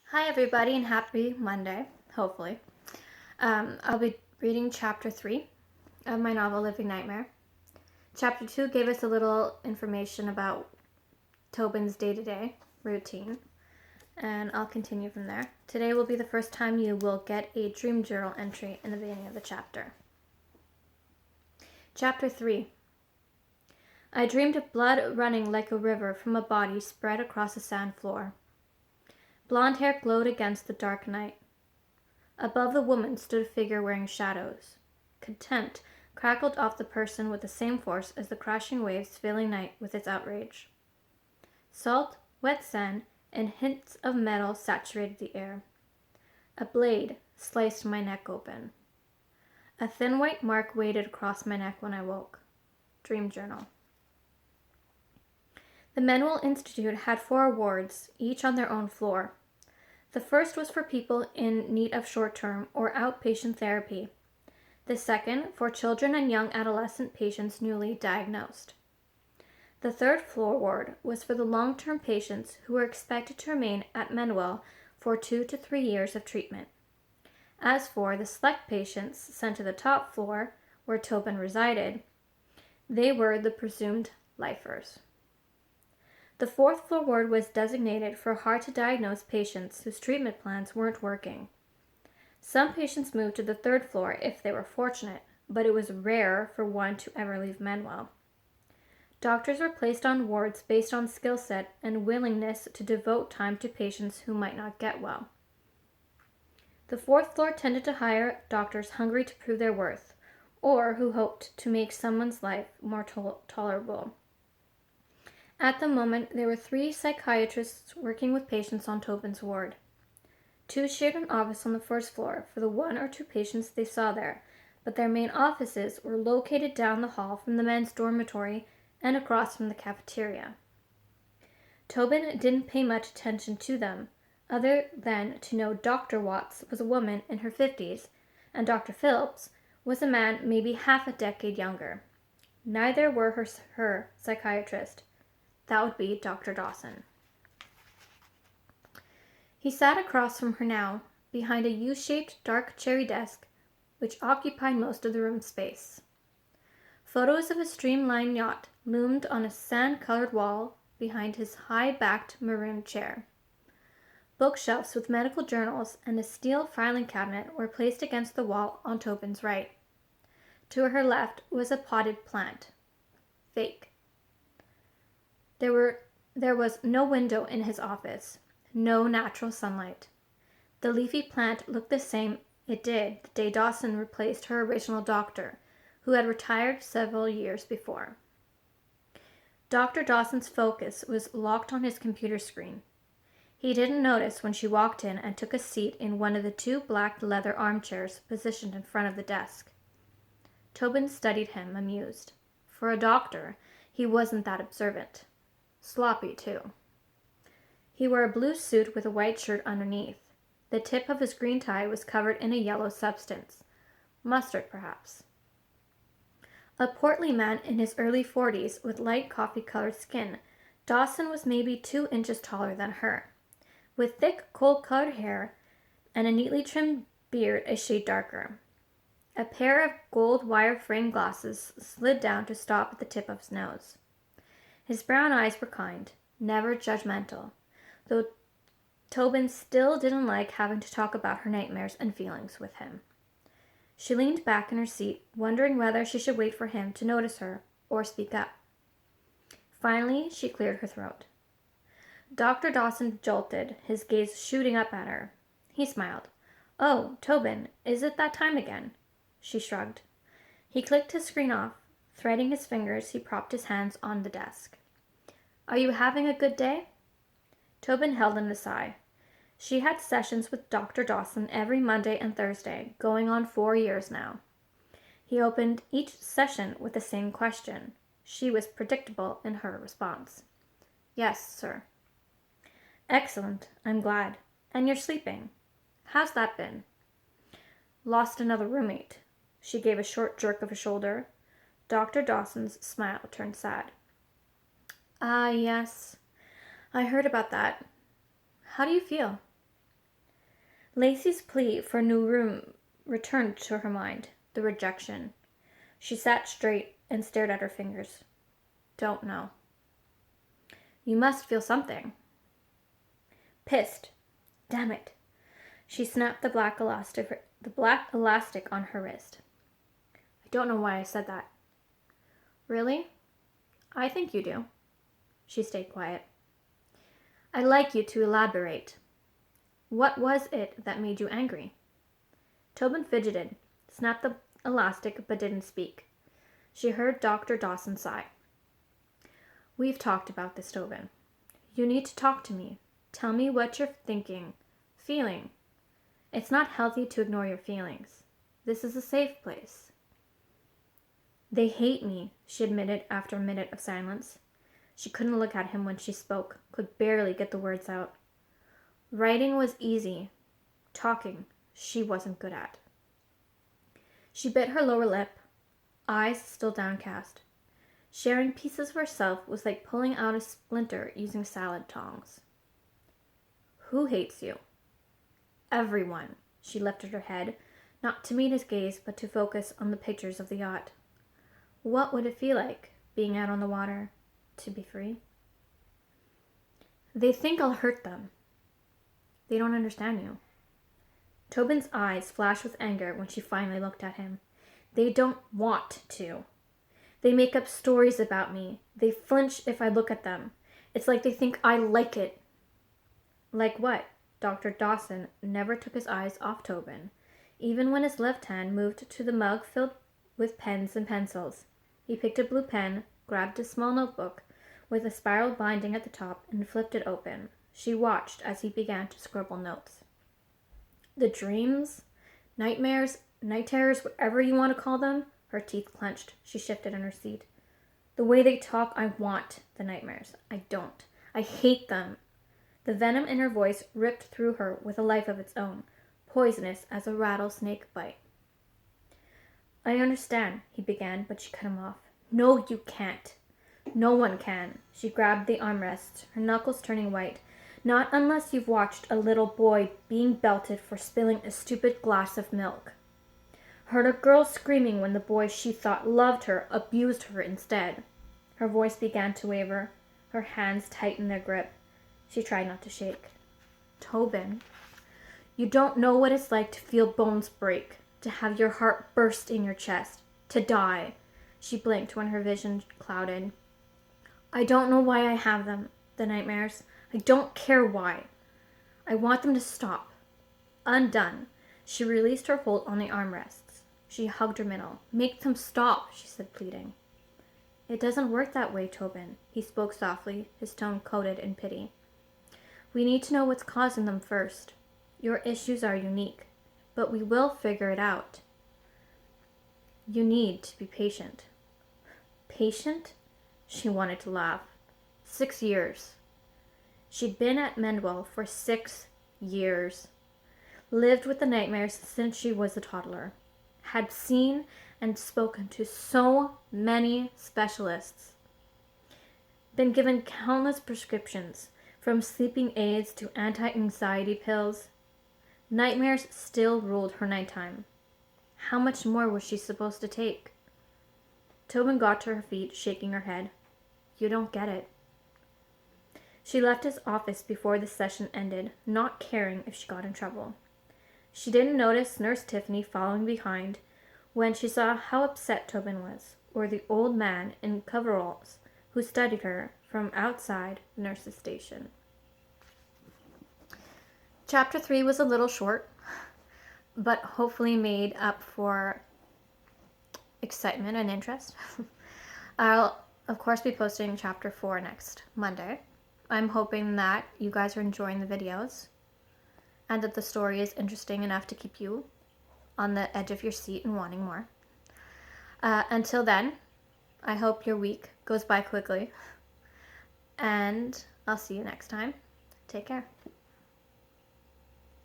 Hi, everybody, and happy Monday, hopefully. I'll be reading Chapter 3 of my novel, Living Nightmare. Chapter 2 gave us a little information about Tobin's day to day routine, and I'll continue from there. Today will be the first time you will get a dream journal entry in the beginning of the chapter. Chapter 3 I dreamed of blood running like a river from a body spread across a sand floor. Blonde hair glowed against the dark night. Above the woman stood a figure wearing shadows. Contempt crackled off the person with the same force as the crashing waves filling night with its outrage. Salt, wet sand, and hints of metal saturated the air. A blade sliced my neck open. A thin white mark waded across my neck when I woke. Dream Journal. The Manual Institute had 4 wards, each on their own floor. The first was for people in need of short-term or outpatient therapy. The second for children and young adolescent patients newly diagnosed. The third floor ward was for the long-term patients who were expected to remain at Manuel for 2 to 3 years of treatment. As for the select patients sent to the top floor, where Tobin resided, they were the presumed lifers. The 4th floor ward was designated for hard-to-diagnose patients whose treatment plans weren't working. Some patients moved to the 3rd floor if they were fortunate, but it was rare for one to ever leave Manuel. Doctors were placed on wards based on skill set and willingness to devote time to patients who might not get well. The 4th floor tended to hire doctors hungry to prove their worth, or who hoped to make someone's life more tolerable. At the moment, there were 3 psychiatrists working with patients on Tobin's ward. 2 shared an office on the 1st floor for the 1 or 2 patients they saw there, but their main offices were located down the hall from the men's dormitory and across from the cafeteria. Tobin didn't pay much attention to them, other than to know Dr. Watts was a woman in her 50s, and Dr. Phillips was a man maybe half a decade younger. Neither were her psychiatrist. That would be Dr. Dawson. He sat across from her now, behind a U-shaped dark cherry desk which occupied most of the room space. Photos of a streamlined yacht loomed on a sand-colored wall behind his high-backed maroon chair. Bookshelves with medical journals and a steel filing cabinet were placed against the wall on Tobin's right. To her left was a potted plant. Fake. There was no window in his office, no natural sunlight. The leafy plant looked the same it did the day Dawson replaced her original doctor, who had retired several years before. Dr. Dawson's focus was locked on his computer screen. He didn't notice when she walked in and took a seat in one of the 2 black leather armchairs positioned in front of the desk. Tobin studied him, amused. For a doctor, he wasn't that observant. Sloppy, too. He wore a blue suit with a white shirt underneath. The tip of his green tie was covered in a yellow substance. Mustard, perhaps. A portly man in his early 40s with light coffee-colored skin, Dawson was maybe 2 inches taller than her, with thick, coal-colored hair and a neatly trimmed beard a shade darker. A pair of gold wire-framed glasses slid down to stop at the tip of his nose. His brown eyes were kind, never judgmental, though Tobin still didn't like having to talk about her nightmares and feelings with him. She leaned back in her seat, wondering whether she should wait for him to notice her or speak up. Finally, she cleared her throat. Dr. Dawson jolted, his gaze shooting up at her. He smiled. "Oh, Tobin, is it that time again?" She shrugged. He clicked his screen off. Threading his fingers, he propped his hands on the desk. "Are you having a good day?" Tobin held in a sigh. She had sessions with Dr. Dawson every Monday and Thursday, going on 4 years now. He opened each session with the same question. She was predictable in her response. "Yes, sir." "Excellent. I'm glad. And you're sleeping. How's that been?" "Lost another roommate." She gave a short jerk of a shoulder. Dr. Dawson's smile turned sad. "Ah, yes. I heard about that. How do you feel?" Lacey's plea for a new room returned to her mind, the rejection. She sat straight and stared at her fingers. Don't know. You must feel something. Pissed. Damn it. She snapped the black elastic on her wrist. I don't know why I said that. Really? I think you do. She stayed quiet. I'd like you to elaborate. What was it that made you angry? Tobin fidgeted, snapped the elastic, but didn't speak. She heard Dr. Dawson sigh. We've talked about this, Tobin. You need to talk to me. Tell me what you're thinking, feeling. It's not healthy to ignore your feelings. This is a safe place. They hate me, she admitted after a minute of silence. She couldn't look at him when she spoke, could barely get the words out. Writing was easy. Talking, she wasn't good at. She bit her lower lip, eyes still downcast. Sharing pieces of herself was like pulling out a splinter using salad tongs. Who hates you? Everyone. She lifted her head, not to meet his gaze, but to focus on the pictures of the yacht. What would it feel like, being out on the water, to be free? They think I'll hurt them. They don't understand you. Tobin's eyes flashed with anger when she finally looked at him. They don't want to. They make up stories about me. They flinch if I look at them. It's like they think I like it. Like what? Dr. Dawson never took his eyes off Tobin, even when his left hand moved to the mug filled with pens and pencils. He picked a blue pen, grabbed a small notebook with a spiral binding at the top, and flipped it open. She watched as he began to scribble notes. The dreams, nightmares, night terrors, whatever you want to call them, her teeth clenched. She shifted in her seat. The way they talk, I want the nightmares. I don't. I hate them. The venom in her voice ripped through her with a life of its own, poisonous as a rattlesnake bite. I understand, he began, but she cut him off. No, you can't. No one can. She grabbed the armrests, her knuckles turning white. Not unless you've watched a little boy being belted for spilling a stupid glass of milk. Heard a girl screaming when the boy she thought loved her abused her instead. Her voice began to waver. Her hands tightened their grip. She tried not to shake. Tobin, you don't know what it's like to feel bones break, to have your heart burst in your chest, to die. She blinked when her vision clouded. I don't know why I have them, the nightmares. I don't care why. I want them to stop. Undone. She released her hold on the armrests. She hugged her middle. Make them stop, she said, pleading. It doesn't work that way, Tobin. He spoke softly, his tone coated in pity. We need to know what's causing them first. Your issues are unique, but we will figure it out. You need to be patient. Patient? She wanted to laugh. 6 years. She'd been at Mendwell for 6 years. Lived with the nightmares since she was a toddler. Had seen and spoken to so many specialists. Been given countless prescriptions, from sleeping aids to anti-anxiety pills. Nightmares still ruled her nighttime. How much more was she supposed to take? Tobin got to her feet, shaking her head. You don't get it. She left his office before the session ended, not caring if she got in trouble. She didn't notice Nurse Tiffany following behind when she saw how upset Tobin was, or the old man in coveralls who studied her from outside the nurse's station. Chapter 3 was a little short, but hopefully made up for excitement and interest. I'll, of course, be posting Chapter 4 next Monday. I'm hoping that you guys are enjoying the videos and that the story is interesting enough to keep you on the edge of your seat and wanting more. Until then, I hope your week goes by quickly, and I'll see you next time. Take care.